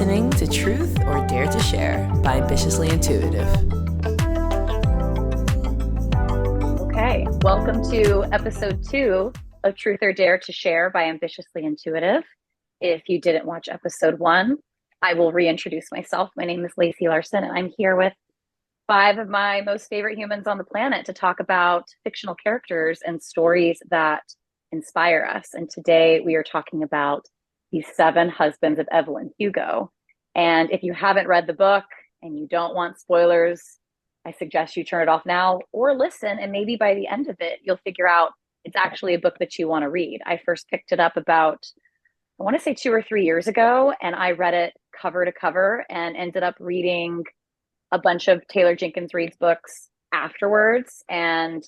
listening to Truth or Dare to Share by Ambitiously Intuitive. Okay, welcome to episode 2 of Truth or Dare to Share by Ambitiously Intuitive. If you didn't watch episode 1, I will reintroduce myself. My name is Lacey Larson, and I'm here with 5 of my most favorite humans on the planet to talk about fictional characters and stories that inspire us. And today we are talking about The 7 Husbands of Evelyn Hugo. And if you haven't read the book and you don't want spoilers, I suggest you turn it off now or listen, and maybe by the end of it, you'll figure out it's actually a book that you want to read. I first picked it up about, I want to say 2 or 3 years ago, and I read it cover to cover and ended up reading a bunch of Taylor Jenkins Reid's books afterwards. And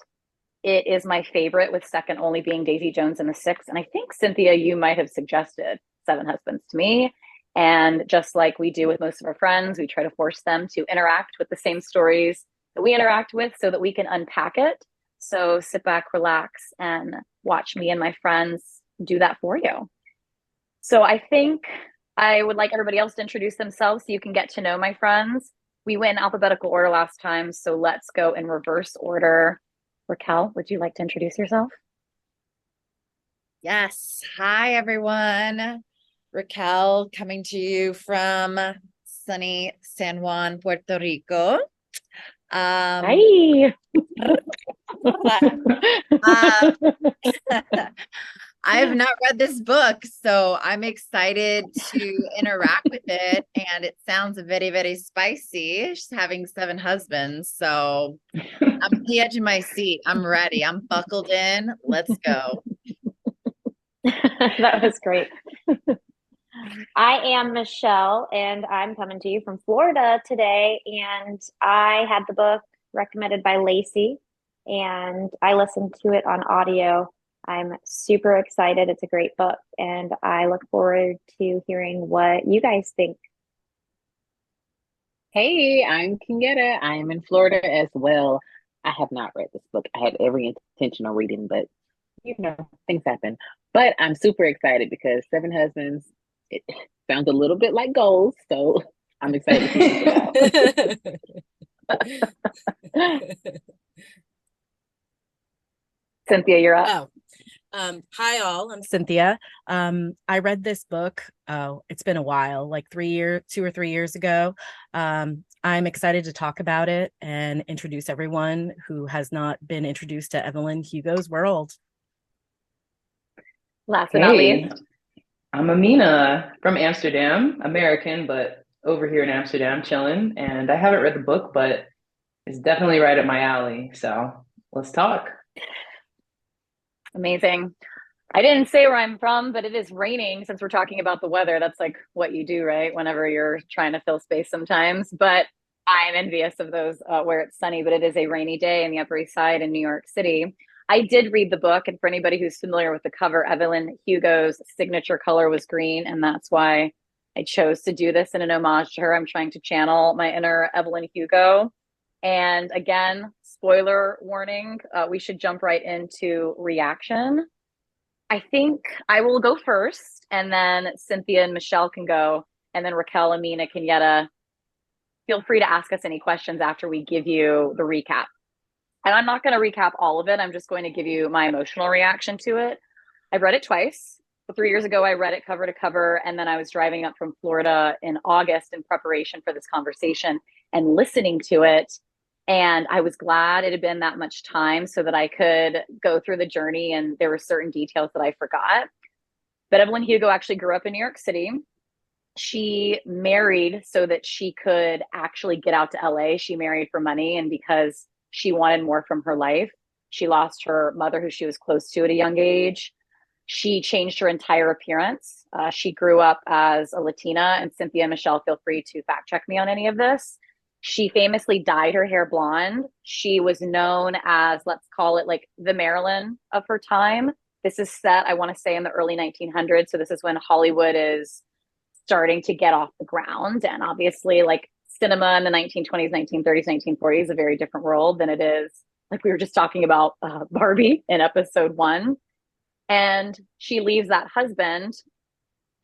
it is my favorite, with second only being Daisy Jones and the Six. And I think, Cynthia, you might have suggested 7 Husbands to me. And just like we do with most of our friends, we try to force them to interact with the same stories that we interact with so that we can unpack it. So sit back, relax, and watch me and my friends do that for you. So I think I would like everybody else to introduce themselves so you can get to know my friends. We went in alphabetical order last time, so let's go in reverse order. Raquel, would you like to introduce yourself? Yes. Hi, everyone. Raquel, coming to you from sunny San Juan, Puerto Rico. Hi. I have not read this book, so I'm excited to interact with it. And it sounds very, very spicy. She's having 7 husbands. So I'm at the edge of my seat. I'm ready. I'm buckled in. Let's go. That was great. I am Michelle, and I'm coming to you from Florida today. And I had the book recommended by Lacey, and I listened to it on audio. I'm super excited. It's a great book, and I look forward to hearing what you guys think. Hey, I'm Kenyatta. I am in Florida as well. I have not read this book. I had every intention of reading, but things happen. But I'm super excited because 7 Husbands, it sounds a little bit like goals, so I'm excited to check it out. Cynthia, you're up. Hi all, I'm Cynthia. I read this book, it's been a while, like 2 or 3 years ago. I'm excited to talk about it and introduce everyone who has not been introduced to Evelyn Hugo's world. Last but not Hey, least, I'm Amina from Amsterdam, American, but over here in Amsterdam chilling. And I haven't read the book, but it's definitely right up my alley. So let's talk. amazing. I didn't say where I'm from, but it is raining. Since we're talking about the weather, that's like what you do, right? Whenever you're trying to fill space sometimes. But I'm envious of those where it's sunny, but it is a rainy day in the Upper East Side in New York City. I did read the book, and for anybody who's familiar with the cover, Evelyn Hugo's signature color was green, and that's why I chose to do this in an homage to her. I'm trying to channel my inner Evelyn Hugo. And again, spoiler warning, we should jump right into reaction. I think I will go first, and then Cynthia and Michelle can go, and then Raquel, Amina, Kenyatta, feel free to ask us any questions after we give you the recap. And I'm not going to recap all of it. I'm just going to give you my emotional reaction to it. I've read it twice. 3 years ago, I read it cover to cover, and then I was driving up from Florida in August in preparation for this conversation and listening to it. And I was glad it had been that much time so that I could go through the journey, and there were certain details that I forgot. But Evelyn Hugo actually grew up in New York City. She married so that she could actually get out to LA. She married for money, and because she wanted more from her life. She lost her mother, who she was close to at a young age. She changed her entire appearance. She grew up as a Latina, and Cynthia and Michelle, feel free to fact check me on any of this. She famously dyed her hair blonde. She was known as, let's call it like the Marilyn of her time. This is set, I want to say, in the early 1900s. So this is when Hollywood is starting to get off the ground. And obviously, like, cinema in the 1920s, 1930s, 1940s, a very different world than it is, like we were just talking about Barbie in episode 1. And she leaves that husband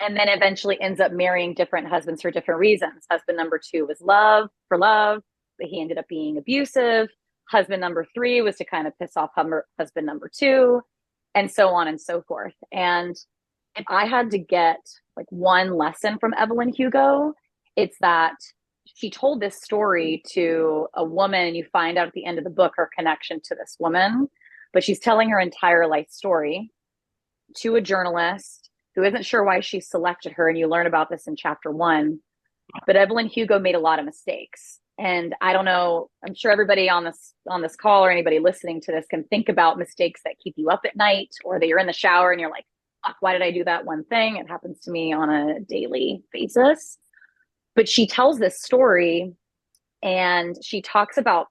and then eventually ends up marrying different husbands for different reasons. Husband number 2 was love, for love, but he ended up being abusive. Husband number 3 was to kind of piss off husband number 2, and so on and so forth. And if I had to get like one lesson from Evelyn Hugo, it's that she told this story to a woman, and you find out at the end of the book her connection to this woman, but she's telling her entire life story to a journalist who isn't sure why she selected her. And you learn about this in chapter 1. But Evelyn Hugo made a lot of mistakes. And I don't know, I'm sure everybody on this call or anybody listening to this can think about mistakes that keep you up at night, or that you're in the shower and you're like, fuck, why did I do that one thing? It happens to me on a daily basis. But she tells this story, and she talks about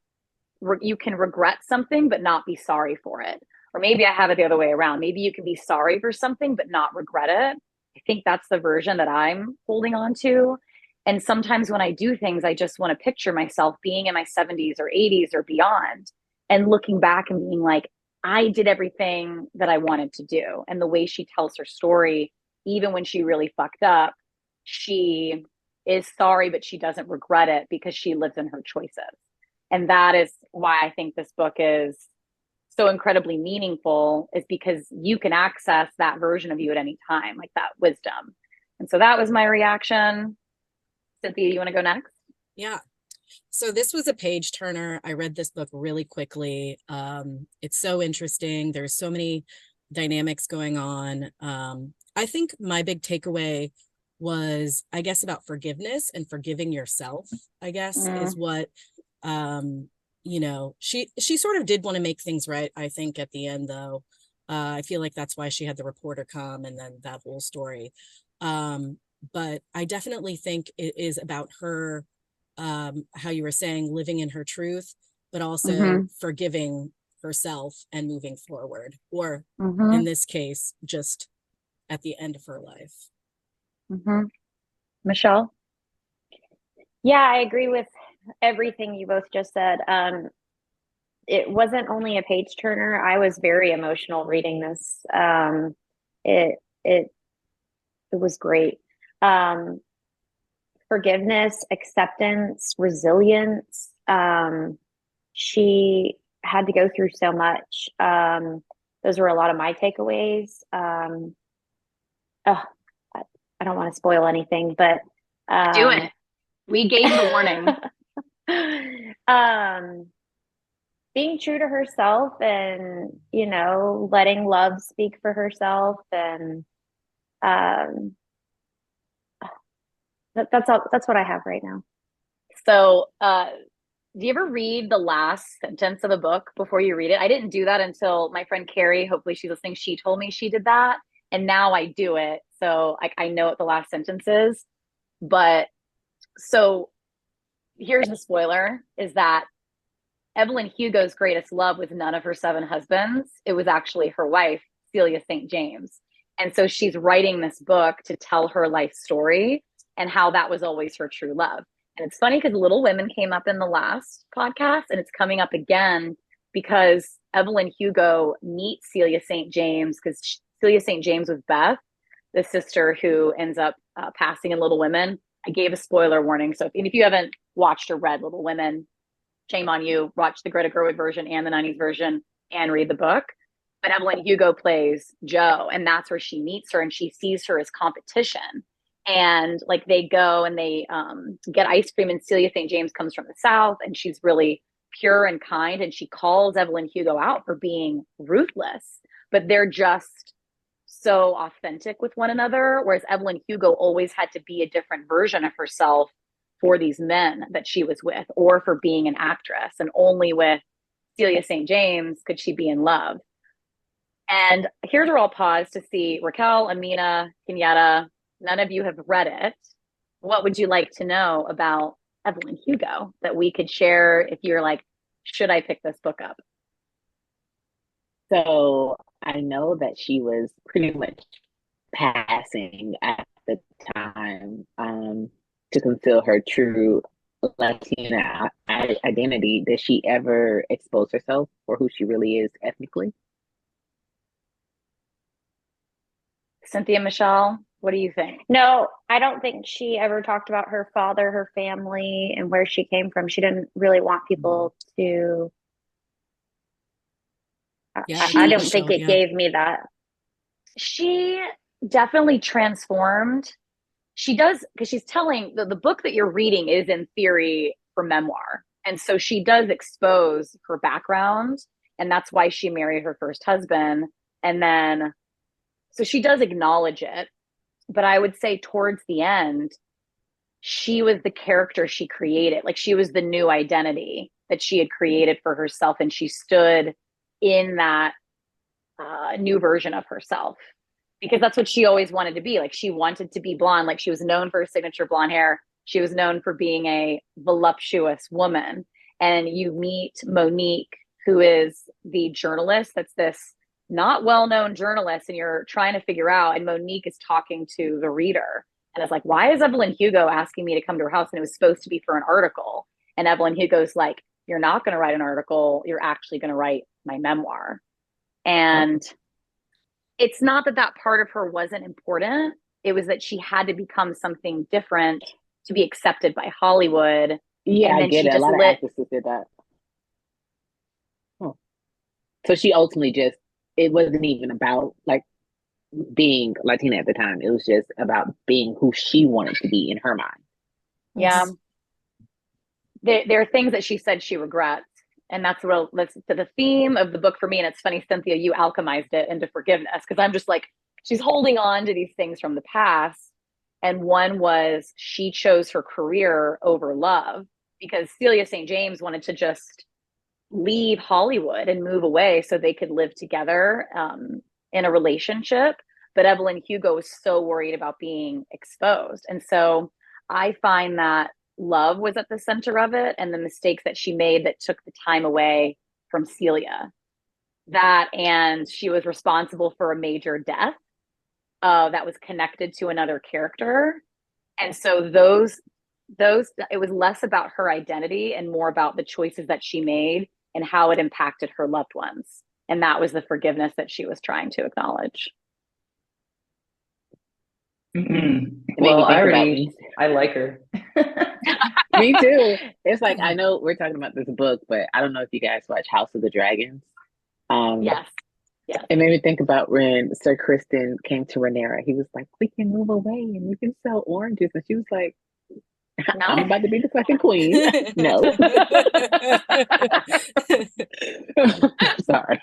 you can regret something but not be sorry for it. Or maybe I have it the other way around. Maybe you can be sorry for something but not regret it. I think that's the version that I'm holding on to. And sometimes when I do things, I just want to picture myself being in my 70s or 80s or beyond, and looking back and being like, I did everything that I wanted to do. And the way she tells her story, even when she really fucked up, she is sorry, but she doesn't regret it because she lives in her choices. And that is why I think this book is so incredibly meaningful, is because you can access that version of you at any time, like that wisdom. And so that was my reaction. Cynthia, you want to go next? Yeah. So this was a page turner. I read this book really quickly. It's so interesting. There's so many dynamics going on. I think my big takeaway was, I guess, about forgiveness and forgiving yourself, I guess, is what, she sort of did want to make things right, I think, at the end, though. I feel like that's why she had the reporter come and then that whole story. But I definitely think it is about her, how you were saying, living in her truth, but also forgiving herself and moving forward, or in this case, just at the end of her life. Michelle? Yeah, I agree with everything you both just said. It wasn't only a page turner. I was very emotional reading this. It was great. Forgiveness, acceptance, resilience. She had to go through so much. Those were a lot of my takeaways. I don't want to spoil anything, but do it. We gave the warning. Being true to herself, and letting love speak for herself, and that's all. That's what I have right now. So, do you ever read the last sentence of a book before you read it? I didn't do that until my friend Carrie, hopefully she's listening, she told me she did that, and now I do it. So I know what the last sentence is. But so here's the spoiler, is that Evelyn Hugo's greatest love was none of her 7 husbands. It was actually her wife, Celia St. James. And so she's writing this book to tell her life story and how that was always her true love. And it's funny because Little Women came up in the last podcast, and it's coming up again because Evelyn Hugo meets Celia St. James, because Celia St. James was Beth, the sister who ends up passing in Little Women. I gave a spoiler warning. So if you haven't watched or read Little Women, shame on you. Watch the Greta Gerwig version and the 90s version and read the book. But Evelyn Hugo plays Jo, and that's where she meets her, and she sees her as competition. And like they go and they get ice cream, and Celia St. James comes from the South, and she's really pure and kind, and she calls Evelyn Hugo out for being ruthless, but they're just so authentic with one another. Whereas Evelyn Hugo always had to be a different version of herself for these men that she was with, or for being an actress. And only with Celia St. James could she be in love. And here's where I'll pause to see Raquel, Amina, Kenyatta, none of you have read it. What would you like to know about Evelyn Hugo that we could share if you're like, should I pick this book up? So I know that she was pretty much passing at the time to conceal her true Latina identity. Did she ever expose herself for who she really is ethnically? Cynthia, Michelle? What do you think? No, I don't think she ever talked about her father, her family, and where she came from. She didn't really want people to. Yeah, I I think don't think Michelle, it yeah. gave me that. She definitely transformed. She does, because she's telling the book that you're reading is in theory for memoir. And so she does expose her background. And that's why she married her first husband. And then, so she does acknowledge it. But I would say towards the end, she was the character she created. Like she was the new identity that she had created for herself. And she stood in that new version of herself because that's what she always wanted to be. Like she wanted to be blonde. Like she was known for her signature blonde hair. She was known for being a voluptuous woman. And you meet Monique, who is the journalist that's this not well-known journalist, and you're trying to figure out, and Monique is talking to the reader. And it's like, why is Evelyn Hugo asking me to come to her house? And it was supposed to be for an article. And Evelyn Hugo's like, you're not going to write an article. You're actually going to write my memoir. And it's not that that part of her wasn't important. It was that she had to become something different to be accepted by Hollywood. Yeah, And I then get she it. A just lot of lit. actresses did that. Huh. So she ultimately just, it wasn't even about like being Latina at the time. It was just about being who she wanted to be in her mind. Yeah. There are things that she said she regrets. And that's the theme of the book for me. And it's funny, Cynthia, you alchemized it into forgiveness because I'm just like, she's holding on to these things from the past. And one was she chose her career over love because Celia St. James wanted to just leave Hollywood and move away so they could live together in a relationship. But Evelyn Hugo was so worried about being exposed. And so I find that love was at the center of it and the mistakes that she made that took the time away from Celia. That, and she was responsible for a major death that was connected to another character. And so those it was less about her identity and more about the choices that she made and how it impacted her loved ones. And that was the forgiveness that she was trying to acknowledge. Well, I like her. Me too. It's like, I know we're talking about this book, but I don't know if you guys watch House of the Dragons. Yes. It made me think about when Sir Kristen came to Rhaenyra. He was like, we can move away and we can sell oranges. And she was like, I'm about to be the fucking queen. No. Sorry.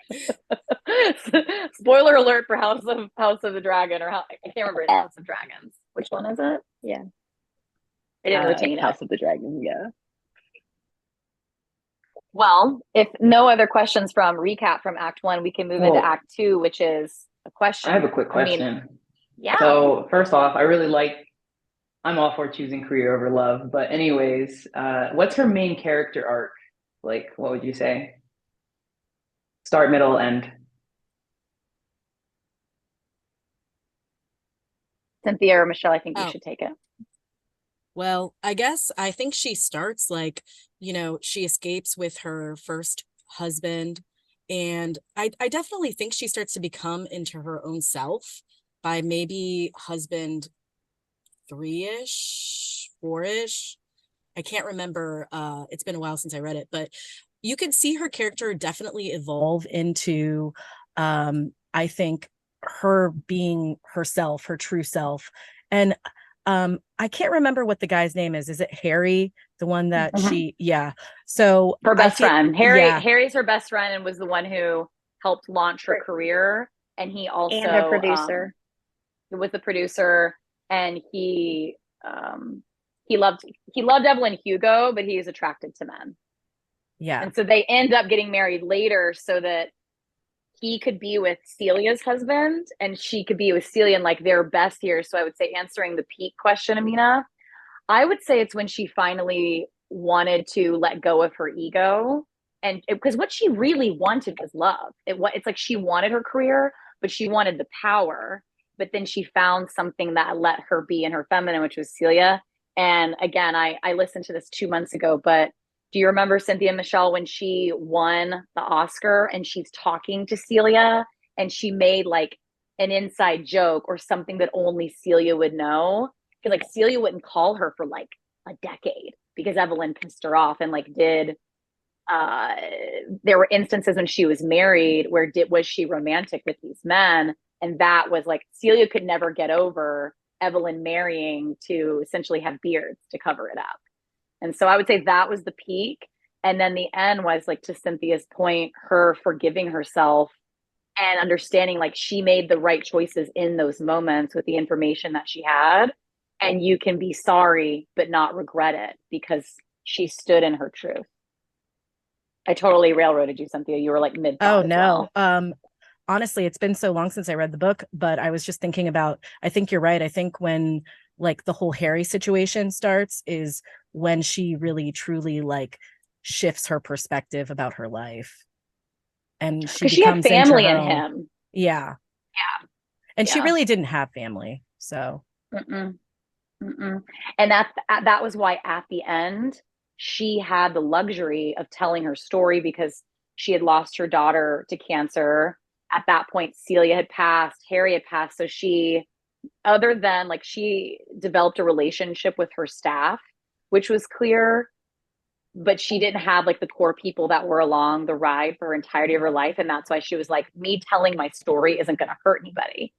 Spoiler alert for House of the Dragon, or I can't remember. House of Dragons. Which one is it? Yeah. I didn't retain House it. of the Dragon, yeah. Well, if no other questions from recap from Act 1, we can move into Act 2, which is a question. I have a quick question. Yeah. So first off, I'm all for choosing career over love, but anyways, what's her main character arc? Like, what would you say? Start, middle, end. Cynthia or Michelle, I think you should take it. Well, I think she starts like, she escapes with her first husband. And I definitely think she starts to become into her own self by maybe husband 3-ish, 4-ish. I can't remember. It's been a while since I read it, but you can see her character definitely evolve into, I think, her being herself, her true self. And I can't remember what the guy's name is. Is it Harry? The one that So her best friend. Harry's her best friend and was the one who helped launch her career. And he also and a producer. Was the producer, and he loved Evelyn Hugo, but he is attracted to men. Yeah. And so they end up getting married later so that he could be with Celia's husband and she could be with Celia in like their best years. So I would say, answering the peak question, Amina, I would say it's when she finally wanted to let go of her ego. And because what she really wanted was love. It's like she wanted her career, but she wanted the power. But then she found something that let her be in her feminine, which was Celia. And again, I listened to this 2 months ago, but do you remember Cynthia and Michelle when she won the Oscar and she's talking to Celia and she made like an inside joke or something that only Celia would know. Because like Celia wouldn't call her for like a decade because Evelyn pissed her off and like did there were instances when she was married where was she romantic with these men, and that was like Celia could never get over Evelyn marrying to essentially have beards to cover it up. And so I would say that was the peak, and then the end was like, to Cynthia's point, her forgiving herself and understanding like she made the right choices in those moments with the information that she had, and you can be sorry but not regret it because she stood in her truth. I totally railroaded you, Cynthia. You were like mid Oh thought as no. well. Honestly, it's been so long since I read the book, but I was just thinking about, I think you're right. I think when like the whole Harry situation starts is when she really truly like shifts her perspective about her life, and she Because she had becomes into family her in own. him. Yeah. Yeah. And she Yeah. really didn't have family. So Mm-mm. Mm-mm. And that was why at the end she had the luxury of telling her story because she had lost her daughter to cancer. At that point, Celia had passed, Harry had passed. So she, other than like, she developed a relationship with her staff, which was clear, but she didn't have like the core people that were along the ride for her entirety of her life. And that's why she was like, me telling my story isn't going to hurt anybody.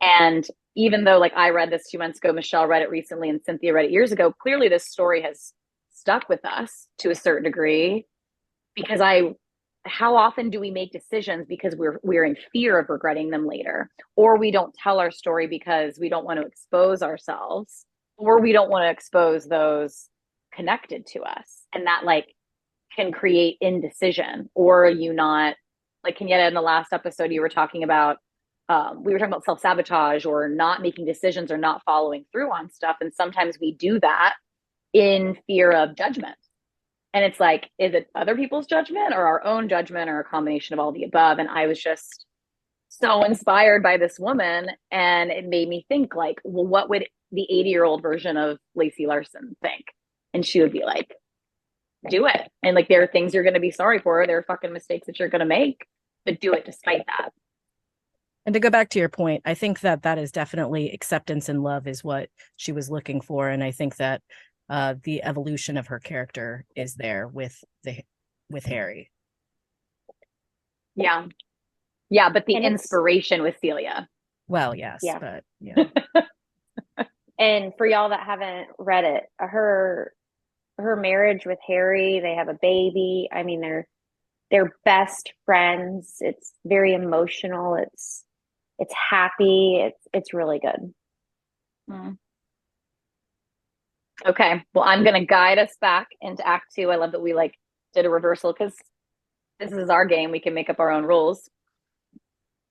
And even though like I read this 2 months ago, Michelle read it recently, and Cynthia read it years ago, clearly this story has stuck with us to a certain degree because how often do we make decisions because we're in fear of regretting them later, or we don't tell our story because we don't want to expose ourselves, or we don't want to expose those connected to us, and that like can create indecision, or you not like Kenyatta in the last episode you were talking about. We were talking about self-sabotage or not making decisions or not following through on stuff. And sometimes we do that in fear of judgment. And it's like, is it other people's judgment or our own judgment or a combination of all the above? And I was just so inspired by this woman. And it made me think like, well, what would the 80-year-old version of Lacey Larson think? And she would be like, do it. And like, there are things you're going to be sorry for. There are fucking mistakes that you're going to make, but do it despite that. And to go back to your point, I think that is definitely acceptance and love is what she was looking for. And I think that the evolution of her character is there with Harry. Yeah. Yeah, but the And inspiration with Celia. Well, yes, Yeah. but yeah. And for y'all that haven't read it, her marriage with Harry, they have a baby. I mean, they're best friends. It's very emotional. It's happy. It's really good. Mm. Okay. Well, I'm going to guide us back into Act 2. I love that we like did a reversal because this is our game. We can make up our own rules.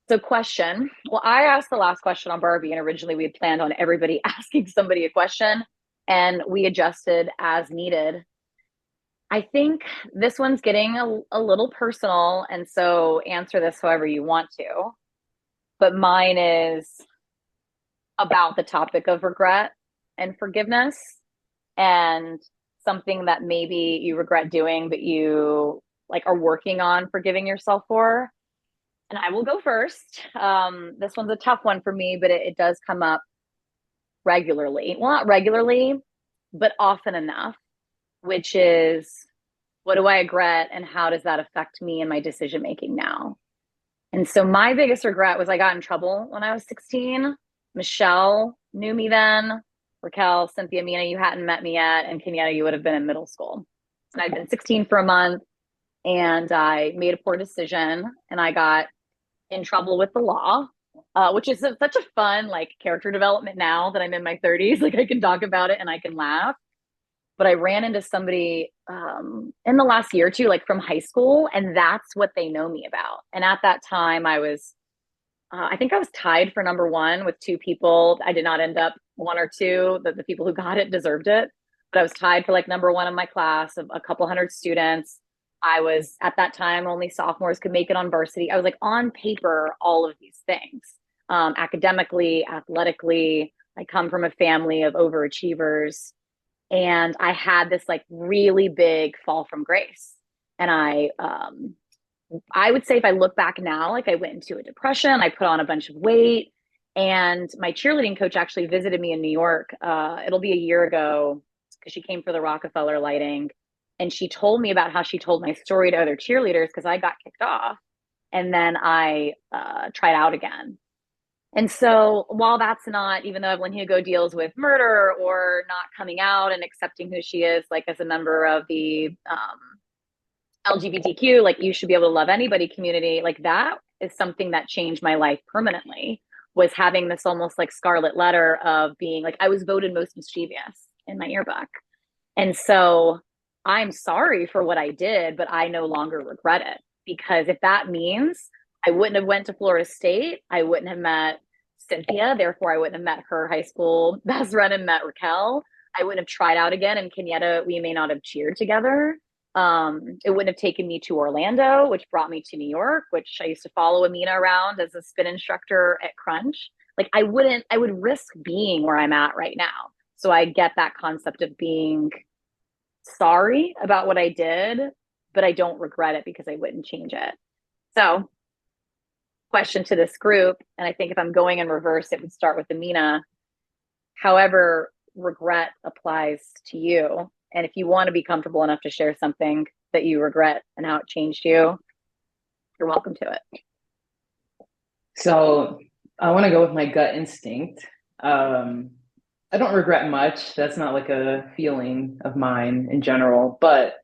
So question. Well, I asked the last question on Barbie, and originally we had planned on everybody asking somebody a question, and we adjusted as needed. I think this one's getting a little personal, and so answer this however you want to. But mine is about the topic of regret and forgiveness, and something that maybe you regret doing, but you like are working on forgiving yourself for. And I will go first. This one's a tough one for me, but it does come up regularly. Well, not regularly, but often enough, which is, what do I regret and how does that affect me and my decision making now? And so my biggest regret was I got in trouble when I was 16. Michelle knew me then. Raquel, Cynthia, Mina, you hadn't met me yet. And Kenyatta, you would have been in middle school. And I'd been 16 for a month, and I made a poor decision, and I got in trouble with the law, which is such a fun like character development now that I'm in my 30s. Like I can talk about it and I can laugh. But I ran into somebody in the last year or two, like from high school, and that's what they know me about. And at that time, I was, I think I was tied for number one with two people. I did not end up one or two. The people who got it deserved it, but I was tied for like number one in my class of a couple hundred students. I was at that time, only sophomores could make it on varsity. I was like on paper, all of these things, academically, athletically. I come from a family of overachievers. And I had this like really big fall from grace. And I would say if I look back now, like I went into a depression, I put on a bunch of weight. And my cheerleading coach actually visited me in New York. It'll be a year ago because she came for the Rockefeller lighting. And she told me about how she told my story to other cheerleaders because I got kicked off. And then I tried out again. And so while that's not, even though Evelyn Hugo deals with murder or not coming out and accepting who she is, like as a member of the LGBTQ, like you should be able to love anybody community, like that is something that changed my life permanently, was having this almost like scarlet letter of being like, I was voted most mischievous in my yearbook. And so I'm sorry for what I did, but I no longer regret it, because if that means I wouldn't have went to Florida State, I wouldn't have met Cynthia, therefore I wouldn't have met her high school best friend and met Raquel. I wouldn't have tried out again. And Kenyatta, we may not have cheered together. It wouldn't have taken me to Orlando, which brought me to New York, which I used to follow Amina around as a spin instructor at Crunch. Like I would risk being where I'm at right now. So I get that concept of being sorry about what I did, but I don't regret it because I wouldn't change it. So question to this group, and I think if I'm going in reverse, it would start with Amina. However, regret applies to you. And if you want to be comfortable enough to share something that you regret and how it changed you, you're welcome to it. So I want to go with my gut instinct. I don't regret much. That's not like a feeling of mine in general. But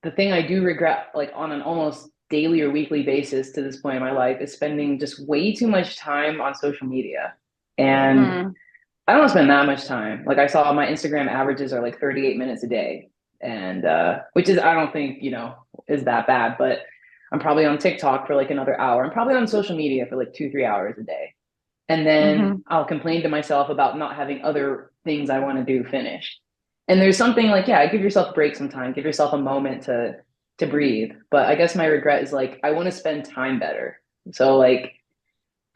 the thing I do regret, like on an almost daily or weekly basis to this point in my life, is spending just way too much time on social media. And I don't spend that much time. Like I saw my Instagram averages are like 38 minutes a day. And which is, I don't think, is that bad, but I'm probably on TikTok for like another hour. I'm probably on social media for like 2-3 hours a day. And then I'll complain to myself about not having other things I want to do finished. And there's something like, yeah, give yourself a break sometime, give yourself a moment to breathe. But I guess my regret is like, I want to spend time better. So like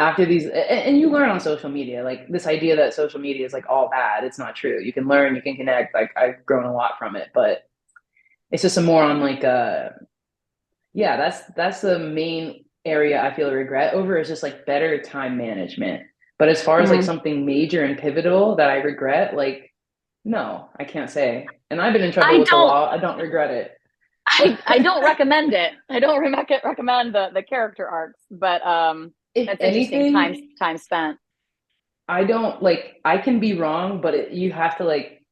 after these, and you learn on social media, like this idea that social media is like all bad, it's not true. You can learn, you can connect. Like I've grown a lot from it, but it's just a more on like, yeah, that's the main area I feel a regret over, is just like better time management. But as far as like something major and pivotal that I regret, like, no, I can't say. And I've been in trouble with the law. I don't regret it. I don't recommend it. I don't recommend the character arcs, but If that's anything, interesting time spent. I don't like, I can be wrong, but you have to like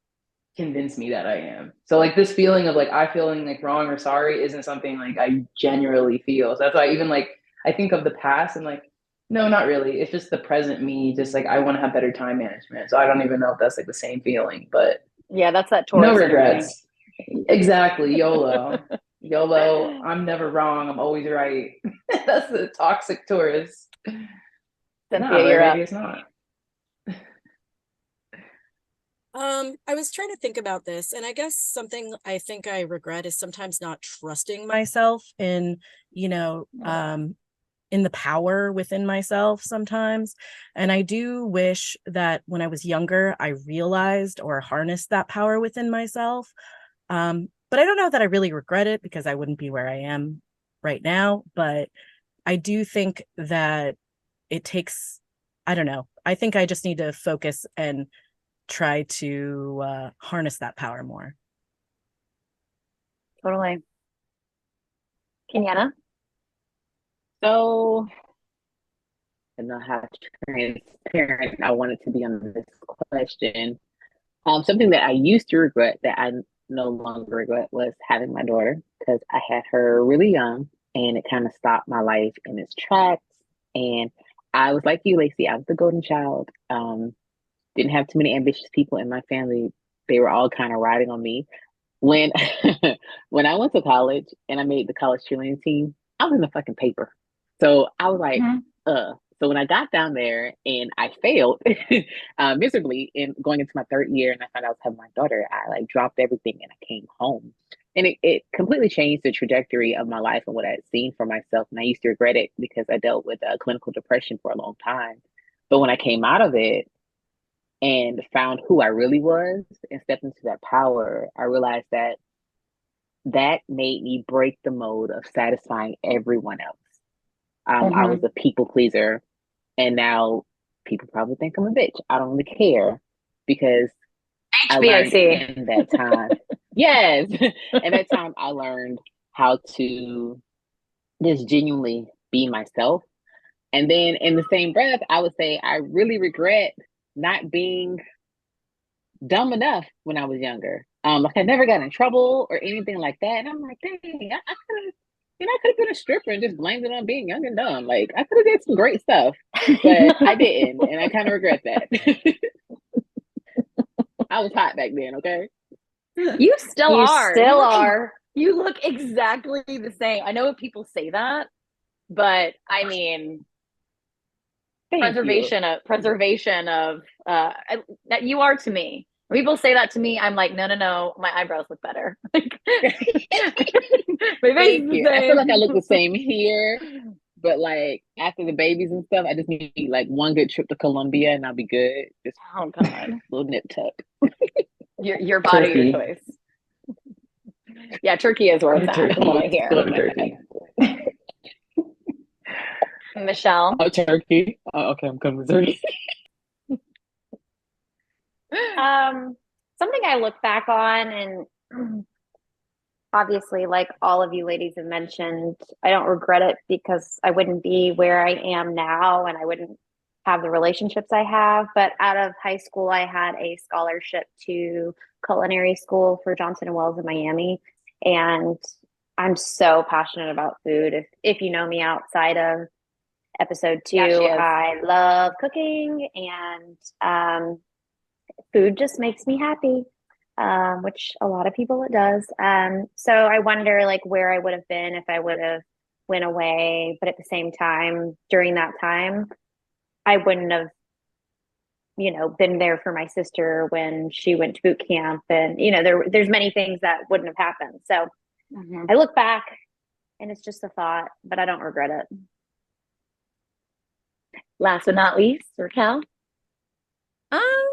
convince me that I am. So like this feeling of like I feeling like wrong or sorry isn't something like I genuinely feel. So that's why even like I think of the past and like, no, not really. It's just the present me, just like I want to have better time management. So I don't even know if that's like the same feeling, but yeah, that's that no Taurus regrets. Energy. Exactly. YOLO. YOLO. I'm never wrong. I'm always right. That's the toxic Taurus. Cynthia, you're up. Maybe it's not. I was trying to think about this, and I guess something I think I regret is sometimes not trusting myself in, in the power within myself sometimes. And I do wish that when I was younger, I realized or harnessed that power within myself. But I don't know that I really regret it because I wouldn't be where I am right now. But I do think that it takes, I don't know, I think I just need to focus and try to harness that power more. Totally. Kenyatta? So, I don't know how transparent I wanted to be on this question. Something that I used to regret that I no longer regret was having my daughter, because I had her really young and it kind of stopped my life in its tracks. And I was like you, Lacey, I was the golden child. Didn't have too many ambitious people in my family. They were all kind of riding on me. When when I went to college and I made the college cheerleading team, I was in the fucking paper. So I was like, So when I got down there and I failed miserably in going into my third year and I found out I was having my daughter, I like dropped everything and I came home. And it completely changed the trajectory of my life and what I had seen for myself. And I used to regret it because I dealt with clinical depression for a long time. But when I came out of it and found who I really was and stepped into that power, I realized that made me break the mode of satisfying everyone else. I was a people pleaser, and now people probably think I'm a bitch. I don't really care because I learned HBIC. in that time. Yes. In that time, I learned how to just genuinely be myself. And then in the same breath, I would say I really regret not being dumb enough when I was younger. Like I never got in trouble or anything like that. And I'm like, dang, I could have, I could have been a stripper and just blamed it on being young and dumb. Like I could have did some great stuff, but I didn't, and I kind of regret that. I was hot back then, okay? You still You are. still are. You look exactly the same. I know people say that, but I mean, Thank you. preservation of that you are to me. When people say that to me, I'm like, no, my eyebrows look better. Like, my face is Thank the you. I feel like I look the same. same here, but like after the babies and stuff, I just need like one good trip to Colombia and I'll be good. Just Oh God, little nip tuck. your body, Turkey. your choice. Yeah, Turkey is where Go it's to at, from what I Turkey. Go to hear. Turkey. Michelle. Oh, Turkey. Oh, okay, I'm coming to Turkey. Something I look back on, and obviously, like all of you ladies have mentioned, I don't regret it because I wouldn't be where I am now and I wouldn't have the relationships I have. But out of high school, I had a scholarship to culinary school for Johnson and Wales in Miami. And I'm so passionate about food. If you know me outside of episode two, Yeah, she is. I love cooking, and food just makes me happy, which a lot of people it does. So I wonder like where I would have been if I would have went away, but at the same time, during that time, I wouldn't have, been there for my sister when she went to boot camp, and there's many things that wouldn't have happened. So I look back, and it's just a thought, but I don't regret it. Last but not least, Raquel.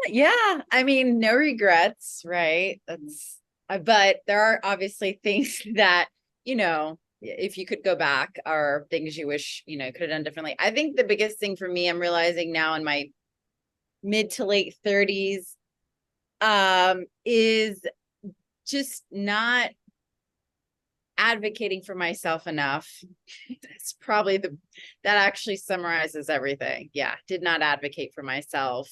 Yeah, I mean, no regrets, right? But there are obviously things that, if you could go back, are things you wish, could have done differently. I think the biggest thing for me, I'm realizing now in my mid to late 30s, is just not advocating for myself enough. That's probably that actually summarizes everything. Yeah, did not advocate for myself.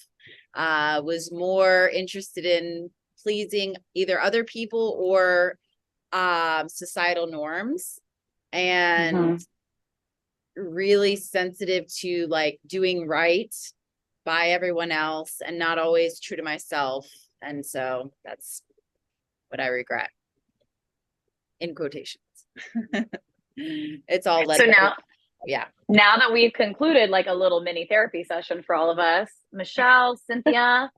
Was more interested in pleasing either other people or societal norms, and really sensitive to like doing right by everyone else and not always true to myself. And so that's what I regret, in quotations. It's all So now, yeah. Now that we've concluded like a little mini therapy session for all of us, Michelle, Cynthia,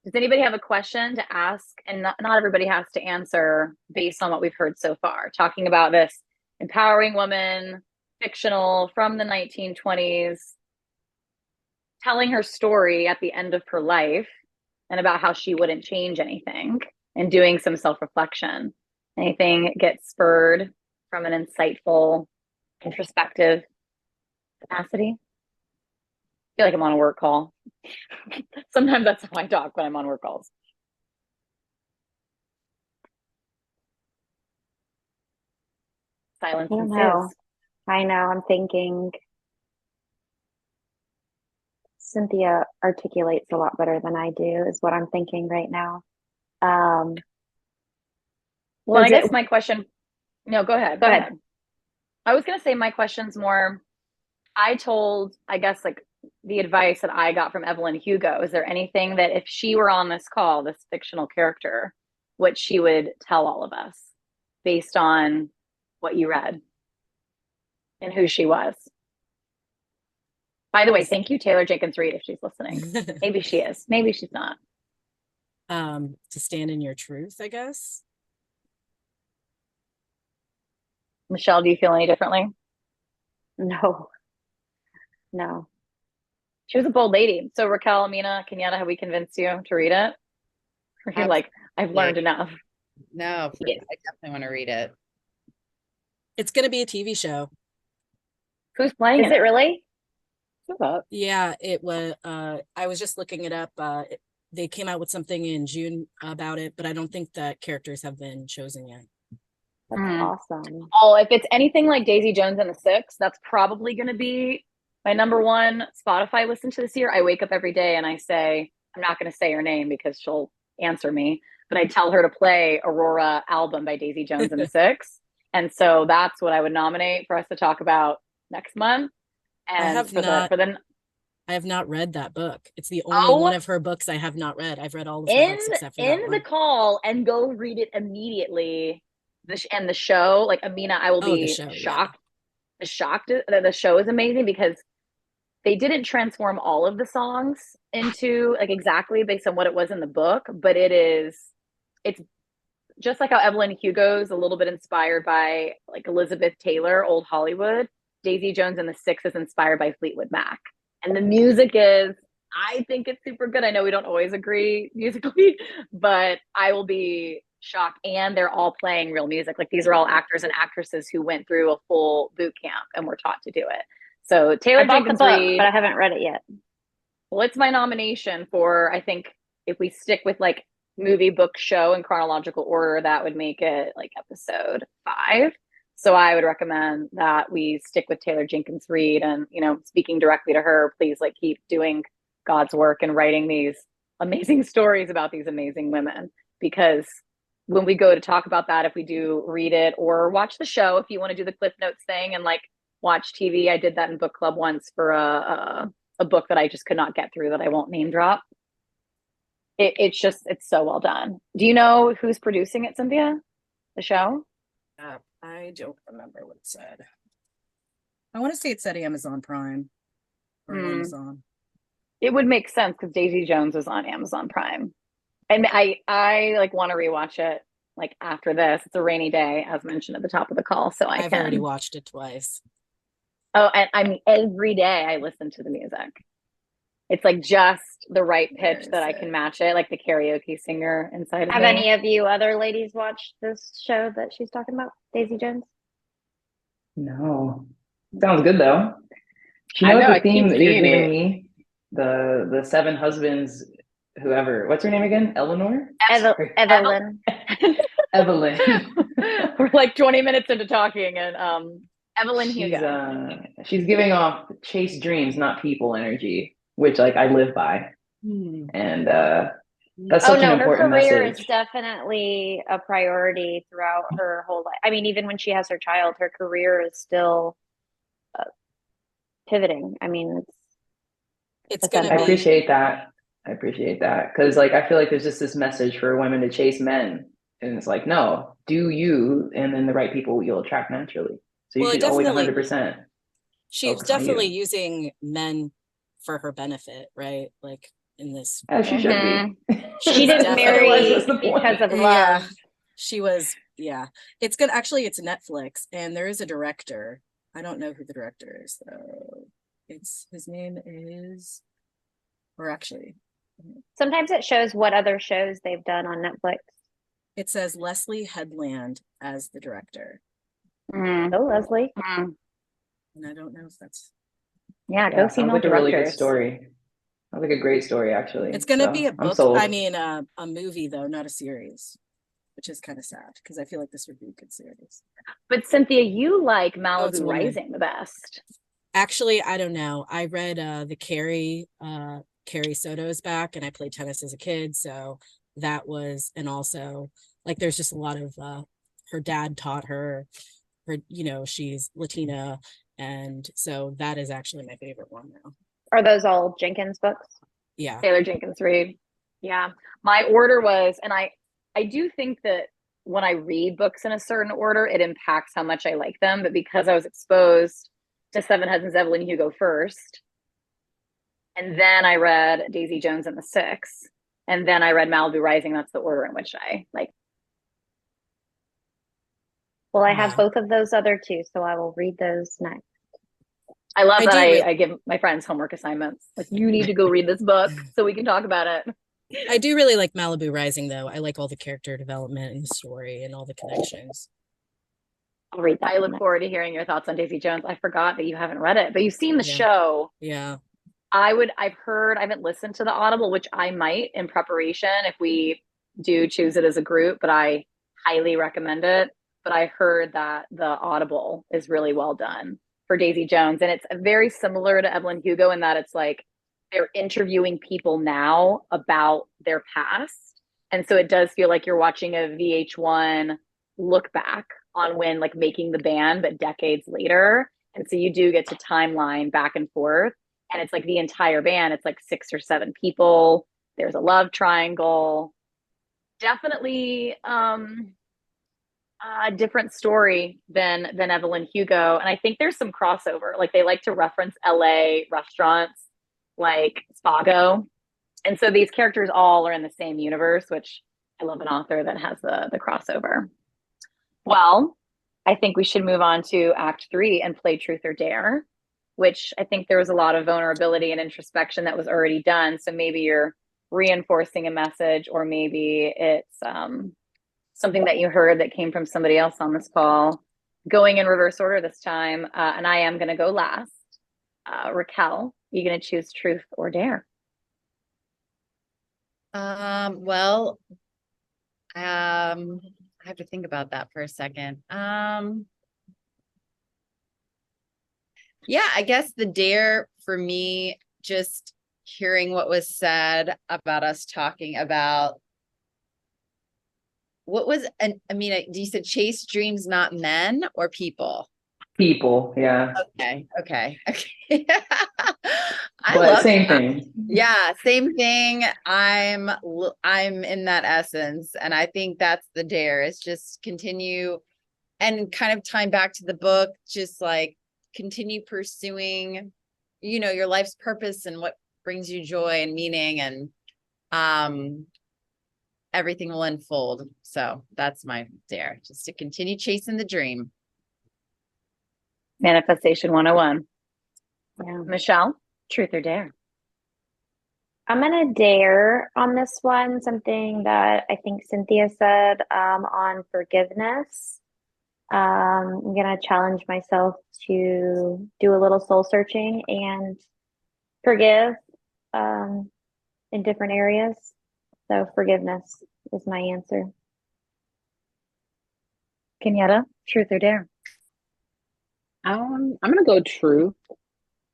does anybody have a question to ask? And not everybody has to answer based on what we've heard so far, talking about this empowering woman, fictional from the 1920s, telling her story at the end of her life and about how she wouldn't change anything, and doing some self-reflection. Anything get spurred from an insightful, introspective capacity? I feel like I'm on a work call. Sometimes that's how I talk when I'm on work calls. Silence ensues. I know. I'm thinking Cynthia articulates a lot better than I do, is what I'm thinking right now. Well, I guess my question, no, go ahead. Go ahead. I was going to say my question's more, I guess like the advice that I got from Evelyn Hugo. Is there anything that if she were on this call, this fictional character, what she would tell all of us based on what you read and who she was? By the way, thank you, Taylor Jenkins Reid, if she's listening. Maybe she is. Maybe she's not. To stand in your truth, I guess. Michelle, do you feel any differently? No. She was a bold lady. So Raquel, Amina, Kenyatta, have we convinced you to read it? Or you're like, I've learned enough. No, I definitely want to read it. It's going to be a TV show. Who's playing Is it really? What's up? Yeah, it was. I was just looking it up. They came out with something in June about it, but I don't think that characters have been chosen yet. That's awesome. Oh, if it's anything like Daisy Jones and the Six, that's probably going to be my number one Spotify listen to this year. I wake up every day and I say, I'm not going to say her name because she'll answer me, but I tell her to play Aurora album by Daisy Jones and the Six. And so that's what I would nominate for us to talk about next month. And I have for not. the, for the, I have not read that book. It's the only one of her books I have not read. I've read all of her books except for that end the one. call and go read it immediately. And the show, like Amina, I will Oh, the be show, shocked. Shocked that the show is amazing because they didn't transform all of the songs into like exactly based on what it was in the book, but it's just like how Evelyn Hugo's a little bit inspired by like Elizabeth Taylor, old Hollywood. Daisy Jones and the Six is inspired by Fleetwood Mac. And the music is, I think it's super good. I know we don't always agree musically, but I will be shocked. And they're all playing real music. Like these are all actors and actresses who went through a full boot camp and were taught to do it. So Taylor I bought Jenkins the book, Reid, but I haven't read it yet. well, it's my nomination for, I think if we stick with like movie, book, show in chronological order, that would make it like episode 5. So I would recommend that we stick with Taylor Jenkins Reid and, you know, speaking directly to her, please like keep doing God's work and writing these amazing stories about these amazing women. Because when we go to talk about that, if we do read it or watch the show, if you want to do the Cliff Notes thing and like watch TV, I did that in book club once for a book that I just could not get through that I won't name drop. It's so well done. Do you know who's producing it, Cynthia? The show? I don't remember what it said. I want to say it said Amazon Prime or Amazon. It would make sense because Daisy Jones is on Amazon Prime. And I like want to rewatch it like after this. It's a rainy day, as mentioned at the top of the call. So I've already watched it twice. Oh, and I mean every day I listen to the music. It's like just the right pitch that I can match it, like the karaoke singer inside of Have me. any of you other ladies watched this show that she's talking about, Daisy Jones? No. Sounds good though. Do you I know know, what I the theme keep that you're seeing giving it. me? The seven husbands, whoever. What's her name again? Eleanor? Evelyn. Evelyn. We're like 20 minutes into talking, and Evelyn Hugo. She's giving off chase dreams, not people energy, which like I live by. And that's such an Her important career message. is definitely a priority throughout her whole life. I mean, even when she has her child, her career is still pivoting. I mean, it's gonna I be. appreciate that. Because like I feel like there's just this message for women to chase men, and it's like, no, do you, and then the right people you'll attract naturally. So you should always 100%. She's definitely using men for her benefit, right? Like in this. As she should be. She didn't marry because of love. Yeah, she was. Yeah, it's good. Actually, it's Netflix, and there is a director. I don't know who the director is though. His name is, or actually, sometimes it shows what other shows they've done on Netflix. It says Leslie Headland as the director. Oh, Leslie. And I don't know if that's. Yeah, go see. Sounds like a really good story. Sounds like a great story, actually. It's gonna be a book. I mean, a movie though, not a series, which is kind of sad because I feel like this would be a good series. But Cynthia, you like Malibu Rising the best. Actually, I don't know. I read the Carrie Soto's back, and I played tennis as a kid, so that was, and also like there's just a lot of her dad taught her, you know, she's Latina, and so that is actually my favorite one now. Are those all Jenkins books? Yeah, Taylor Jenkins Reid. Yeah, my order was, and I do think that when I read books in a certain order, it impacts how much I like them. But because I was exposed to Seven Husbands, Evelyn Hugo first, and then I read Daisy Jones and the Six, and then I read Malibu Rising. That's the order in which I like. Well, I have both of those other two, so I will read those next. I love that I give my friends homework assignments. Like, you need to go read this book so we can talk about it. I do really like Malibu Rising, though. I like all the character development and the story and all the connections. I'll read that. I look forward to hearing your thoughts on Daisy Jones. I forgot that you haven't read it, but you've seen the Yeah. show. Yeah. I've heard, I haven't listened to the Audible, which I might in preparation if we do choose it as a group, but I highly recommend it. But I heard that the Audible is really well done for Daisy Jones. And it's very similar to Evelyn Hugo in that it's like they're interviewing people now about their past. And so it does feel like you're watching a VH1 look back on when like making the band, but decades later. And so you do get to timeline back and forth. And it's like the entire band, it's like 6 or 7 people. There's a love triangle. Definitely a different story than Evelyn Hugo. And I think there's some crossover. Like they like to reference LA restaurants like Spago. And so these characters all are in the same universe, which I love an author that has the crossover. Well, I think we should move on to Act 3 and play Truth or Dare, which I think there was a lot of vulnerability and introspection that was already done. So maybe you're reinforcing a message, or maybe it's something that you heard that came from somebody else on this call. Going in reverse order this time, and I am going to go last. Raquel, you going to choose Truth or Dare? Well, I have to think about that for a second. Yeah, I guess the dare for me, just hearing what was said about us talking about what was, you said chase dreams, not men or people? People, yeah. Okay. I But love same that. thing. Yeah, same thing. I'm in that essence, and I think that's the dare, is just continue and kind of time back to the book, just like continue pursuing, your life's purpose and what brings you joy and meaning, and everything will unfold. So that's my dare, just to continue chasing the dream. Manifestation 101. Yeah. Michelle, Truth or Dare? I'm gonna dare on this one something that I think Cynthia said on forgiveness. I'm gonna challenge myself to do a little soul searching and forgive in different areas. So forgiveness is my answer. Kenyatta, Truth or Dare? I'm gonna go Truth.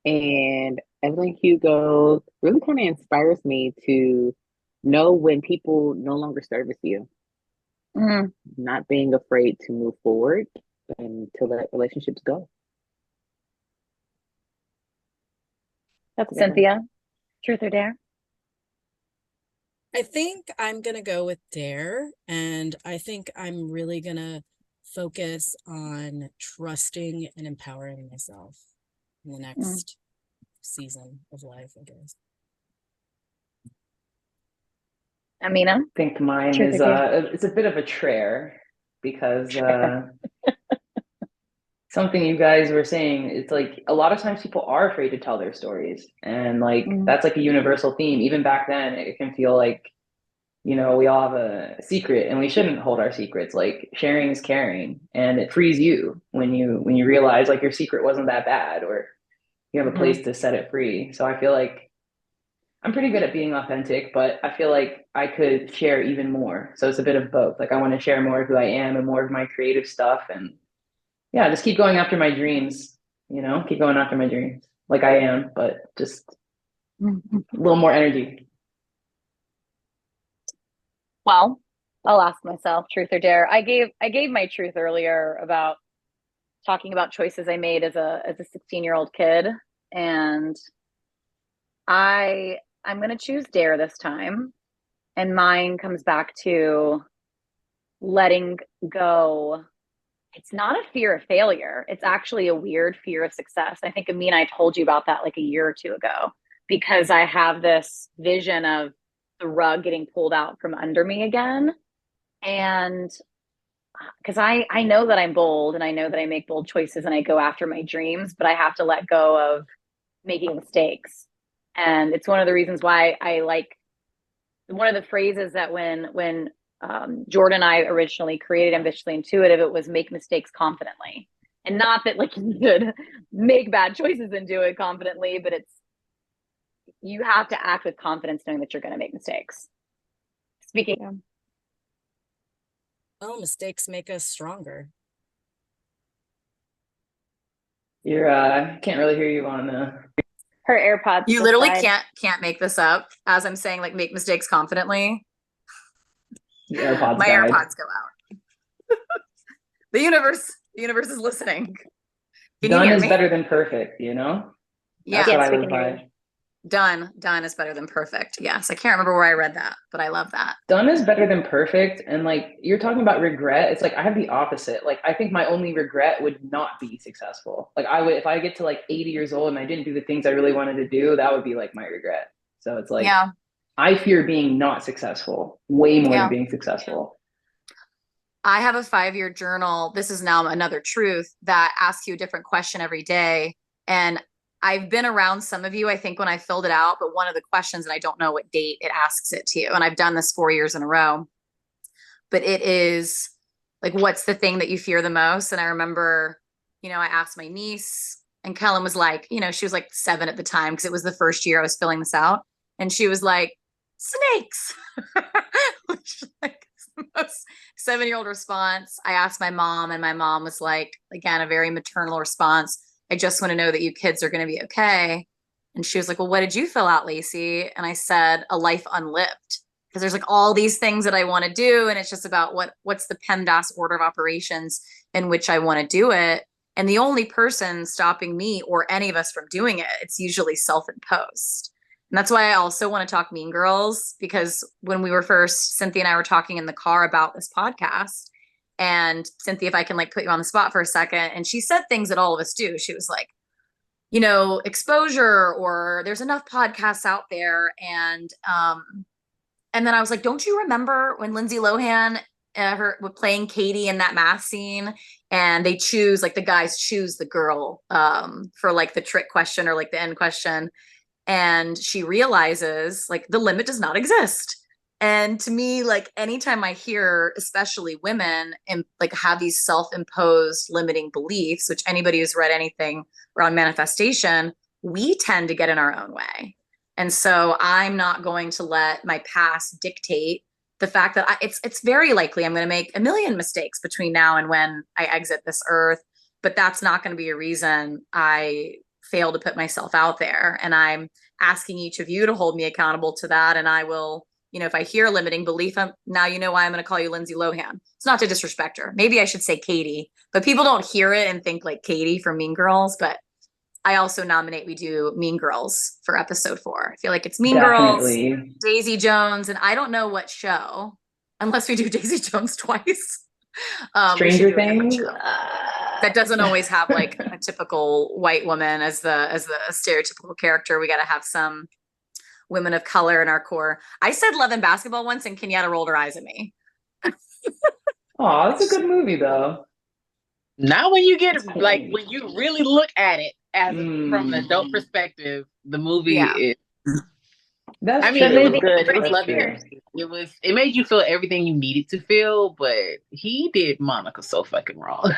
And Evelyn Hugo really kind of inspires me to know when people no longer service you, not being afraid to move forward and to let relationships go. That's Cynthia, Truth or Dare? I think I'm going to go with Dare. And I think I'm really going to focus on trusting and empowering myself in the next season of life, I guess. Amina? I think mine Truth is or Dare? it's a bit of a prayer, because something you guys were saying, it's like a lot of times people are afraid to tell their stories, and like that's like a universal theme. Even back then, it can feel like, we all have a secret and we shouldn't hold our secrets. Like sharing is caring, and it frees you when you realize like your secret wasn't that bad, or you have a place to set it free. So I feel like I'm pretty good at being authentic, but I feel like I could share even more. So it's a bit of both. Like I want to share more of who I am and more of my creative stuff, and yeah, just keep going after my dreams, keep going after my dreams like I am, but just a little more energy. Well, I'll ask myself, Truth or Dare. I gave my truth earlier about talking about choices I made as a 16-year-old kid, and I'm going to choose Dare this time. And mine comes back to letting go. It's not a fear of failure. It's actually a weird fear of success. I think Amina, I told you about that like a year or two ago, because I have this vision of the rug getting pulled out from under me again. And because I know that I'm bold, and I know that I make bold choices and I go after my dreams, but I have to let go of making mistakes. And it's one of the reasons why I like one of the phrases that when Jordan and I originally created Ambitiously Intuitive, it was make mistakes confidently. And not that like you should make bad choices and do it confidently, but you have to act with confidence knowing that you're going to make mistakes. Speaking of. Oh, mistakes make us stronger. You're can't really hear you on Her AirPods. You literally can't make this up. As I'm saying, like, make mistakes confidently. the AirPods. My died. AirPods go out. The universe is listening. Can Done you hear is me? better than perfect, you know? Yeah. That's what Yes, I we live can hear by. you. Done is better than perfect. Yes. I can't remember where I read that, but I love that. Done is better than perfect. And like you're talking about regret, it's like I have the opposite. Like I think my only regret would not be successful. Like I would, if I get to like 80 years old and I didn't do the things I really wanted to do, that would be like my regret. So it's like, Yeah. I fear being not successful way more Yeah. than being successful. I have a 5-year journal. This is now another truth that asks you a different question every day. And I've been around some of you, I think, when I filled it out, but one of the questions, and I don't know what date it asks it to you. And I've done this 4 years in a row, but it is like, what's the thing that you fear the most? And I remember, I asked my niece, and Kellen was like, she was like 7 at the time, because it was the first year I was filling this out. And she was like, snakes, which like is the most 7-year-old response. I asked my mom, and my mom was like, again, a very maternal response. I just want to know that you kids are going to be okay. And she was like, well, what did you fill out, Lacey? And I said, a life unlived, because there's like all these things that I want to do. And it's just about what's the PEMDAS order of operations in which I want to do it. And the only person stopping me or any of us from doing it, it's usually self-imposed. And that's why I also want to talk Mean Girls, because when we were first, Cynthia and I were talking in the car about this podcast. And Cynthia, if I can like put you on the spot for a second, and she said things that all of us do. She was like, exposure, or there's enough podcasts out there. And then I was like, don't you remember when Lindsay Lohan, her playing Katie in that math scene, and they choose, like the guys choose the girl for like the trick question or like the end question. And she realizes like the limit does not exist. And to me, like anytime I hear, especially women, and like have these self-imposed limiting beliefs, which anybody who's read anything around manifestation, we tend to get in our own way. And so I'm not going to let my past dictate the fact that it's very likely I'm going to make a million mistakes between now and when I exit this earth, but that's not going to be a reason I fail to put myself out there. And I'm asking each of you to hold me accountable to that. And I will, if I hear a limiting belief, now you know why I'm going to call you Lindsay Lohan. It's not to disrespect her. Maybe I should say Katie, but people don't hear it and think like Katie from Mean Girls. But I also nominate we do Mean Girls for episode 4. I feel like it's Mean Definitely. Girls, Daisy Jones, and I don't know what show, unless we do Daisy Jones twice. Stranger Things. That doesn't always have like a typical white woman as the stereotypical character. We got to have some women of color in our core. I said Love and Basketball once, and Kenyatta rolled her eyes at me. Oh, that's a good movie though. Now when you get like when you really look at it as from an adult perspective, the movie is. That's it true. was good. It was lovely. It made you feel everything you needed to feel, but he did Monica so fucking wrong.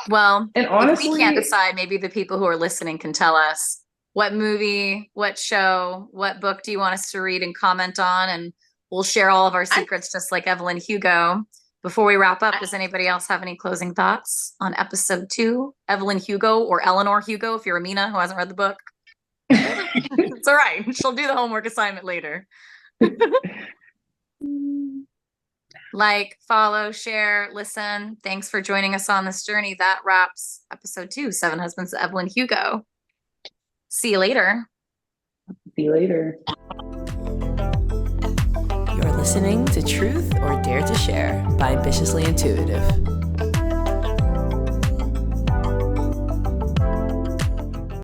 Well, and honestly, if we can't decide, maybe the people who are listening can tell us what movie, what show, what book do you want us to read and comment on, and we'll share all of our secrets, just like Evelyn Hugo. Before we wrap up, does anybody else have any closing thoughts on episode 2? Evelyn Hugo, or Eleanor Hugo, if you're Amina who hasn't read the book. It's all right. She'll do the homework assignment later. Like, follow, share, listen. Thanks for joining us on this journey. That wraps episode 2, 7 Husbands of Evelyn Hugo. See you later. See you later. You're listening to Truth or Dare to Share by Ambitiously Intuitive.